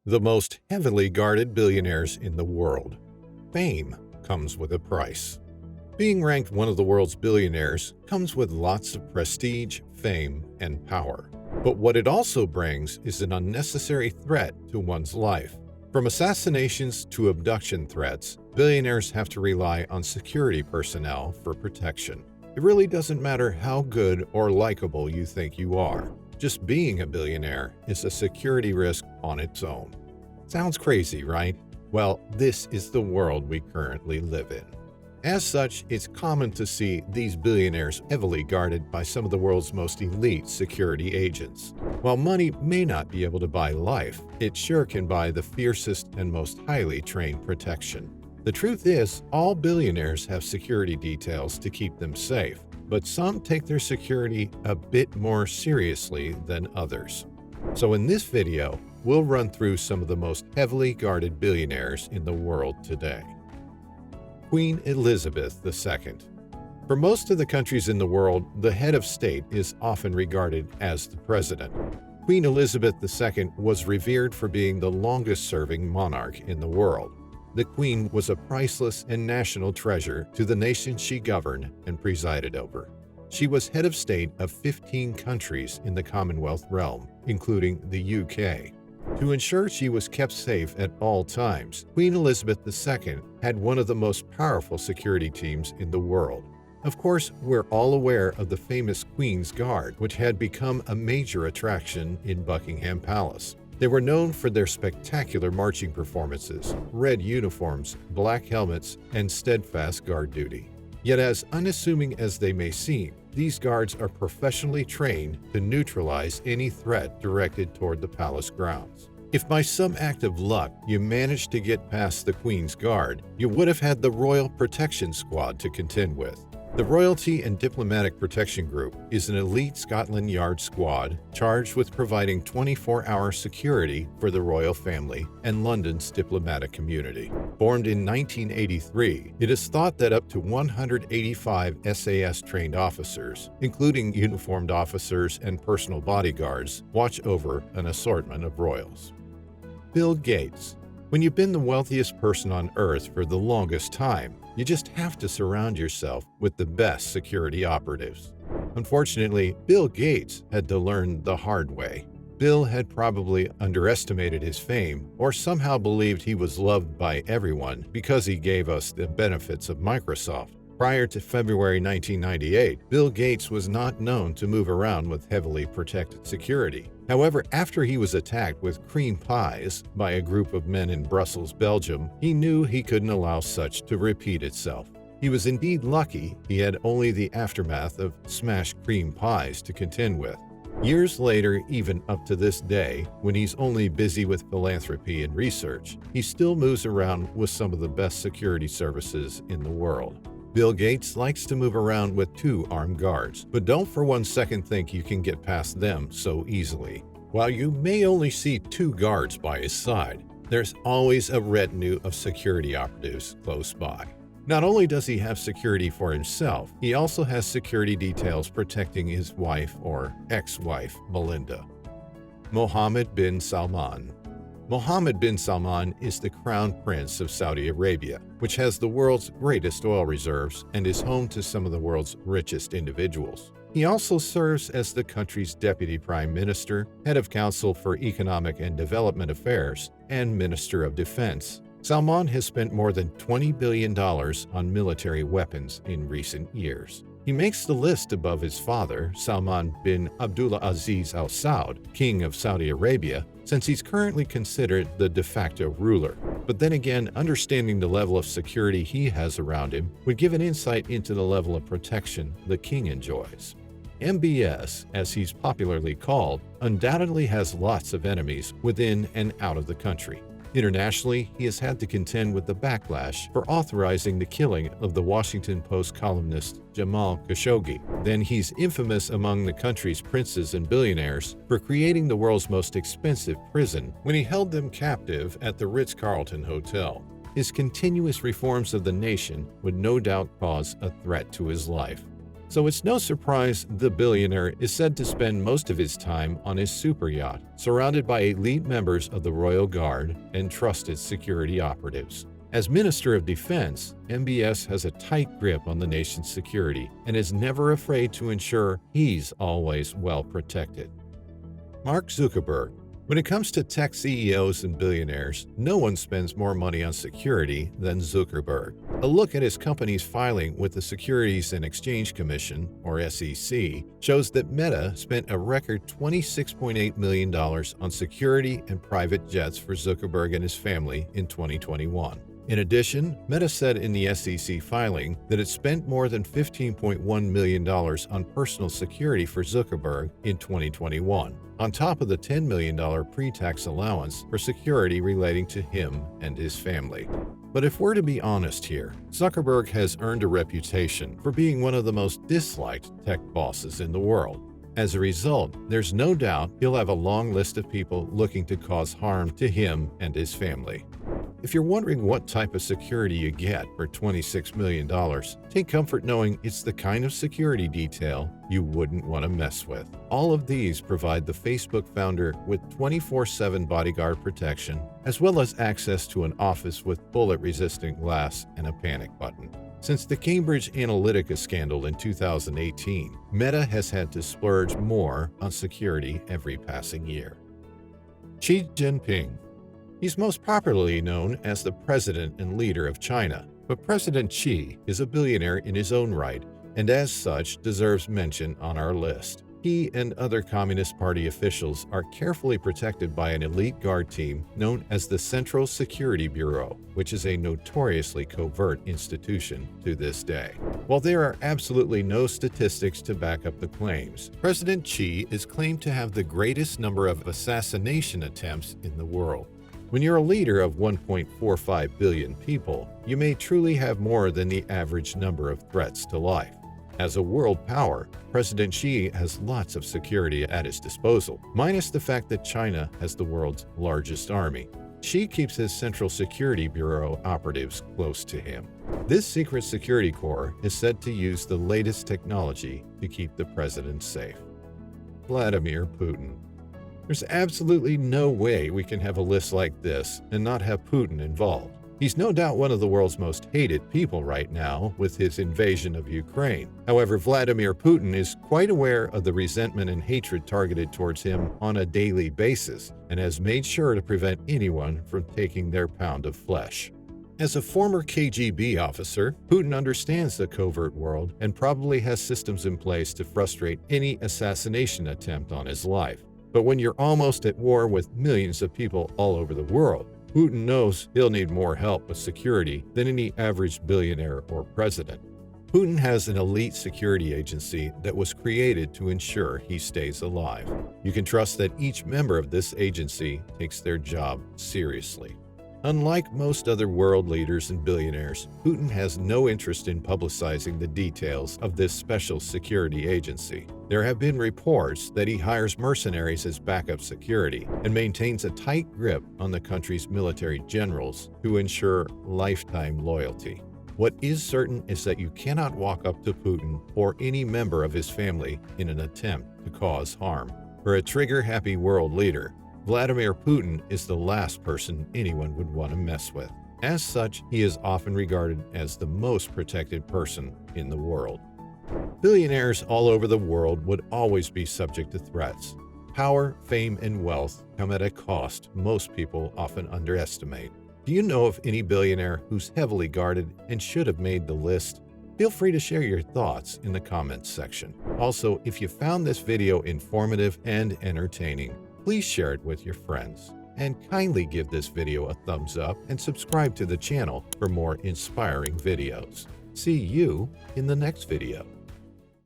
The most heavily guarded billionaires in the world. Fame comes with a price. Being ranked one of the world's billionaires comes with lots of prestige, fame, and power. But what it also brings is an unnecessary threat to one's life. From assassinations to abduction threats, billionaires have to rely on security personnel for protection. It really doesn't matter how good or likable you think you are. Just being a billionaire is a security risk on its own. Sounds crazy, right? Well, this is the world we currently live in. As such, it's common to see these billionaires heavily guarded by some of the world's most elite security agents. While money may not be able to buy life, it sure can buy the fiercest and most highly trained protection. The truth is, all billionaires have security details to keep them safe, but some take their security a bit more seriously than others. So in this video, we'll run through some of the most heavily guarded billionaires in the world today. Queen Elizabeth II. For most of the countries in the world, the head of state is often regarded as the president. Queen Elizabeth II was revered for being the longest-serving monarch in the world. The Queen was a priceless and national treasure to the nations she governed and presided over. She was head of state of 15 countries in the Commonwealth realm, including the UK. To ensure she was kept safe at all times, Queen Elizabeth II had one of the most powerful security teams in the world. Of course, we're all aware of the famous Queen's Guard, which had become a major attraction in Buckingham Palace. They were known for their spectacular marching performances, red uniforms, black helmets, and steadfast guard duty. Yet as unassuming as they may seem, these guards are professionally trained to neutralize any threat directed toward the palace grounds. If by some act of luck you managed to get past the Queen's Guard, you would have had the Royal Protection Squad to contend with. The Royalty and Diplomatic Protection Group is an elite Scotland Yard squad charged with providing 24-hour security for the royal family and London's diplomatic community. Formed in 1983, it is thought that up to 185 SAS-trained officers, including uniformed officers and personal bodyguards, watch over an assortment of royals. Bill Gates. When you've been the wealthiest person on Earth for the longest time, you just have to surround yourself with the best security operatives. Unfortunately, Bill Gates had to learn the hard way. Bill had probably underestimated his fame or somehow believed he was loved by everyone because he gave us the benefits of Microsoft. Prior to February 1998, Bill Gates was not known to move around with heavily protected security. However, after he was attacked with cream pies by a group of men in Brussels, Belgium, he knew he couldn't allow such to repeat itself. He was indeed lucky he had only the aftermath of smashed cream pies to contend with. Years later, even up to this day, when he's only busy with philanthropy and research, he still moves around with some of the best security services in the world. Bill Gates likes to move around with 2 armed guards, but don't for one second think you can get past them so easily. While you may only see 2 guards by his side, there's always a retinue of security operatives close by. Not only does he have security for himself, he also has security details protecting his wife or ex-wife, Melinda. Mohammed bin Salman. Mohammed bin Salman is the Crown Prince of Saudi Arabia, which has the world's greatest oil reserves and is home to some of the world's richest individuals. He also serves as the country's Deputy Prime Minister, Head of Council for Economic and Development Affairs, and Minister of Defense. Salman has spent more than $20 billion on military weapons in recent years. He makes the list above his father, Salman bin Abdulaziz Al Saud, King of Saudi Arabia, since he's currently considered the de facto ruler. But then again, understanding the level of security he has around him would give an insight into the level of protection the king enjoys. MBS, as he's popularly called, undoubtedly has lots of enemies within and out of the country. Internationally, he has had to contend with the backlash for authorizing the killing of the Washington Post columnist Jamal Khashoggi. Then he's infamous among the country's princes and billionaires for creating the world's most expensive prison when he held them captive at the Ritz-Carlton Hotel. His continuous reforms of the nation would no doubt cause a threat to his life. So it's no surprise the billionaire is said to spend most of his time on his super yacht, surrounded by elite members of the Royal Guard and trusted security operatives. As Minister of Defense, MBS has a tight grip on the nation's security and is never afraid to ensure he's always well protected. Mark Zuckerberg. When it comes to tech CEOs and billionaires, no one spends more money on security than Zuckerberg. A look at his company's filing with the Securities and Exchange Commission, or SEC, shows that Meta spent a record $26.8 million on security and private jets for Zuckerberg and his family in 2021. In addition, Meta said in the SEC filing that it spent more than $15.1 million on personal security for Zuckerberg in 2021, on top of the $10 million pre-tax allowance for security relating to him and his family. But if we're to be honest here, Zuckerberg has earned a reputation for being one of the most disliked tech bosses in the world. As a result, there's no doubt he'll have a long list of people looking to cause harm to him and his family. If you're wondering what type of security you get for $26 million, take comfort knowing it's the kind of security detail you wouldn't want to mess with. All of these provide the Facebook founder with 24/7 bodyguard protection, as well as access to an office with bullet-resistant glass and a panic button. Since the Cambridge Analytica scandal in 2018, Meta has had to splurge more on security every passing year. Xi Jinping. He's most popularly known as the president and leader of China, but President Xi is a billionaire in his own right and as such deserves mention on our list. He and other Communist Party officials are carefully protected by an elite guard team known as the Central Security Bureau, which is a notoriously covert institution to this day. While there are absolutely no statistics to back up the claims, President Xi is claimed to have the greatest number of assassination attempts in the world. When you're a leader of 1.45 billion people, you may truly have more than the average number of threats to life. As a world power, President Xi has lots of security at his disposal, minus the fact that China has the world's largest army. Xi keeps his Central Security Bureau operatives close to him. This secret security corps is said to use the latest technology to keep the president safe. Vladimir Putin. There's absolutely no way we can have a list like this and not have Putin involved. He's no doubt one of the world's most hated people right now with his invasion of Ukraine. However, Vladimir Putin is quite aware of the resentment and hatred targeted towards him on a daily basis and has made sure to prevent anyone from taking their pound of flesh. As a former KGB officer, Putin understands the covert world and probably has systems in place to frustrate any assassination attempt on his life. But when you're almost at war with millions of people all over the world, Putin knows he'll need more help with security than any average billionaire or president. Putin has an elite security agency that was created to ensure he stays alive. You can trust that each member of this agency takes their job seriously. Unlike most other world leaders and billionaires, Putin has no interest in publicizing the details of this special security agency. There have been reports that he hires mercenaries as backup security and maintains a tight grip on the country's military generals to ensure lifetime loyalty. What is certain is that you cannot walk up to Putin or any member of his family in an attempt to cause harm. For a trigger-happy world leader, Vladimir Putin is the last person anyone would want to mess with. As such, he is often regarded as the most protected person in the world. Billionaires all over the world would always be subject to threats. Power, fame, and wealth come at a cost most people often underestimate. Do you know of any billionaire who's heavily guarded and should have made the list? Feel free to share your thoughts in the comments section. Also, if you found this video informative and entertaining, please share it with your friends. And kindly give this video a thumbs up and subscribe to the channel for more inspiring videos. See you in the next video.